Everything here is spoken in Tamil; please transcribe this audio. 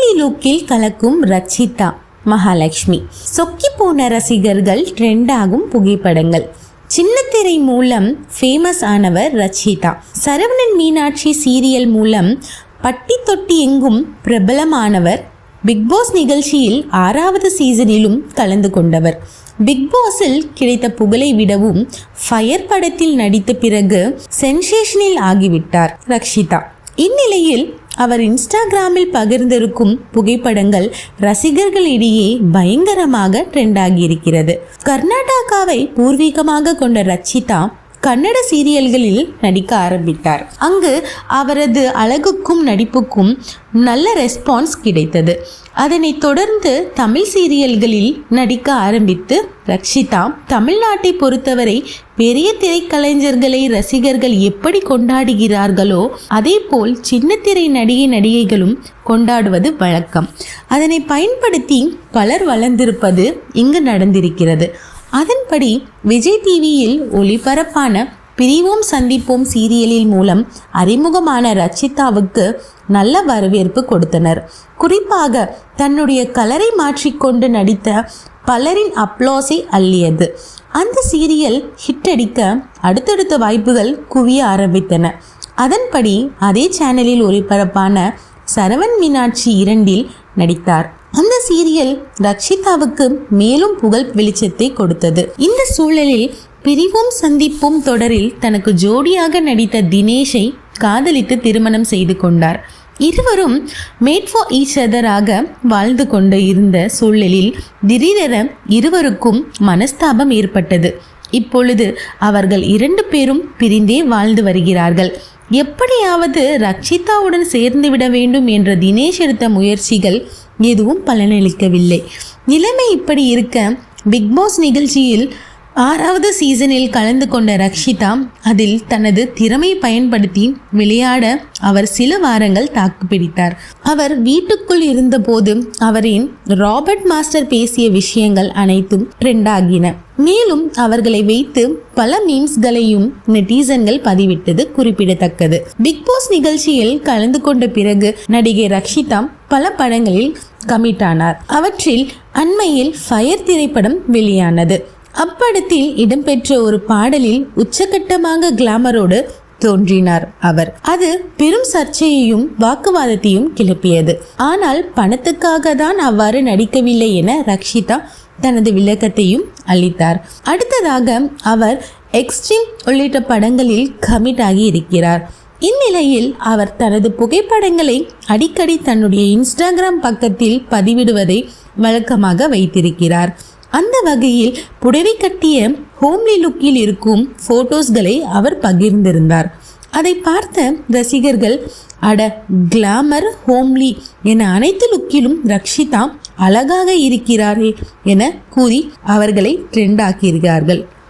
ஹோம்லி லுக்கில் கலக்கும் ரட்சிதா மகாலட்சுமி. சொக்கி போன ரசிகர்கள் ட்ரெண்டாகும் புகைப்படங்கள். சின்னத்திரை மூலம் ஃபேமஸ் ஆனவர் ரட்சிதா. சரவணன் மீனாட்சி சீரியல் மூலம் பட்டி தொட்டி எங்கும் பிரபலமானவர். பிக்பாஸ் நிகழ்ச்சியில் 6வது சீசனிலும் கலந்து கொண்டவர். பிக்பாஸில் கிடைத்த புகழை விடவும் ஃபயர் படத்தில் நடித்த பிறகு சென்சேஷனில் ஆகிவிட்டார் ரட்சிதா. இந்நிலையில் அவர் இன்ஸ்டாகிராமில் பகிர்ந்திருக்கும் புகைப்படங்கள் ரசிகர்களிடையே பயங்கரமாக ட்ரெண்ட் ஆகியிருக்கிறது. கர்நாடகாவை பூர்வீகமாக கொண்ட ரட்சிதா கன்னட சீரியல்களில் நடிக்க ஆரம்பித்தார். அங்கு அவரது அழகுக்கும் நடிப்புக்கும் நல்ல ரெஸ்பான்ஸ் கிடைத்தது. அதனைத் தொடர்ந்து தமிழ் சீரியல்களில் நடிக்க ஆரம்பித்து ரட்சிதா தமிழ்நாட்டை பொறுத்தவரை பெரிய திரைக்கலைஞர்களை ரசிகர்கள் எப்படி கொண்டாடுகிறார்களோ அதே போல் சின்னத்திரை நடிகைகளும் கொண்டாடுவது வழக்கம். அதனை பயன்படுத்தி பலர் வளர்ந்திருப்பது இங்கு நடந்திருக்கிறது. அதன்படி விஜய் டிவியில் ஒளிபரப்பான பிரிவோம் சந்திப்போம் சீரியலில் மூலம் அறிமுகமான ரட்சிதாவுக்கு நல்ல வரவேற்பு கொடுத்தனர். குறிப்பாக தன்னுடைய கலரை மாற்றிக்கொண்டு நடித்த பலரின் அப்ளாஸை அள்ளியது. அந்த சீரியல் ஹிட் அடிக்க அடுத்தடுத்த வாய்ப்புகள் குவிய ஆரம்பித்தன. அதன்படி அதே சேனலில் ஒளிபரப்பான சரவணன் மீனாட்சி 2 நடித்தார். அந்த சீரியல் ரட்சிதாவுக்கு மேலும் புகழ் வெளிச்சத்தை கொடுத்தது. இந்த சூழலில் பிரிவோம் சந்திப்போம் தொடரில் தனக்கு ஜோடியாக நடித்த தினேஷை காதலித்து திருமணம் செய்து கொண்டார். இருவரும் மேட் ஃபார் ஈச் அதராக வாழ்ந்து கொண்டு இருந்த சூழலில் திடீரென இருவருக்கும் மனஸ்தாபம் ஏற்பட்டது. இப்பொழுது அவர்கள் 2 பேரும் பிரிந்தே வாழ்ந்து வருகிறார்கள். எப்படியாவது ரட்சிதாவுடன் சேர்ந்து விட வேண்டும் என்ற தினேஷ் எடுத்த முயற்சிகள் எதுவும் பலனளிக்கவில்லை. நிலைமை இப்படி இருக்க பிக்பாஸ் நிகழ்ச்சியில் 6வது சீசனில் கலந்து கொண்ட ரட்சிதா அதில் தனது திறமை பயன்படுத்தி விளையாட அவர் சில வாரங்கள் தாக்குப்பிடித்தார். அவர் வீட்டுக்குள் இருந்தபோது அவரின் ராபர்ட் மாஸ்டர் பேசிய விஷயங்கள் அனைத்தும் ட்ரெண்ட் ஆகின. மேலும் அவர்களை வைத்து பல மீம்ஸ்களையும் நெட்டிசன்கள் பதிவிட்டது குறிப்பிடத்தக்கது. பிக்பாஸ் நிகழ்ச்சியில் கலந்து கொண்ட பிறகு நடிகை ரட்சிதா பல படங்களில் கமிட் ஆனார். அவற்றில் அண்மையில் ஃபயர் திரைப்படம் வெளியானது. அப்படத்தில் இடம்பெற்ற ஒரு பாடலில் உச்சகட்டமாக கிளாமரோடு தோன்றினார் அவர். அது பெரும் சர்ச்சையையும் வாக்குவாதத்தையும் கிளப்பியது. ஆனால் பணத்துக்காக தான் அவ்வாறு நடிக்கவில்லை என ரட்சிதா தனது விளக்கத்தையும் அளித்தார். அடுத்ததாக அவர் எக்ஸ்ட்ரீம் உள்ளிட்ட படங்களில் கமிட் ஆகி இருக்கிறார். இந்நிலையில் அவர் தனது புகைப்படங்களை அடிக்கடி தன்னுடைய இன்ஸ்டாகிராம் பக்கத்தில் பதிவிடுவதை வழக்கமாக வைத்திருக்கிறார். அந்த வகையில் புடவை கட்டிய ஹோம்லி லுக்கில் இருக்கும் போட்டோஸ்களை அவர் பகிர்ந்திருந்தார். அதை பார்த்த ரசிகர்கள் அட கிளாமர் ஹோம்லி என அனைத்து லுக்கிலும் ரட்சிதா அழகாக இருக்கிறாரே என கூறி அவர்களை ட்ரெண்ட் ஆக்கியிருக்கிறார்கள்.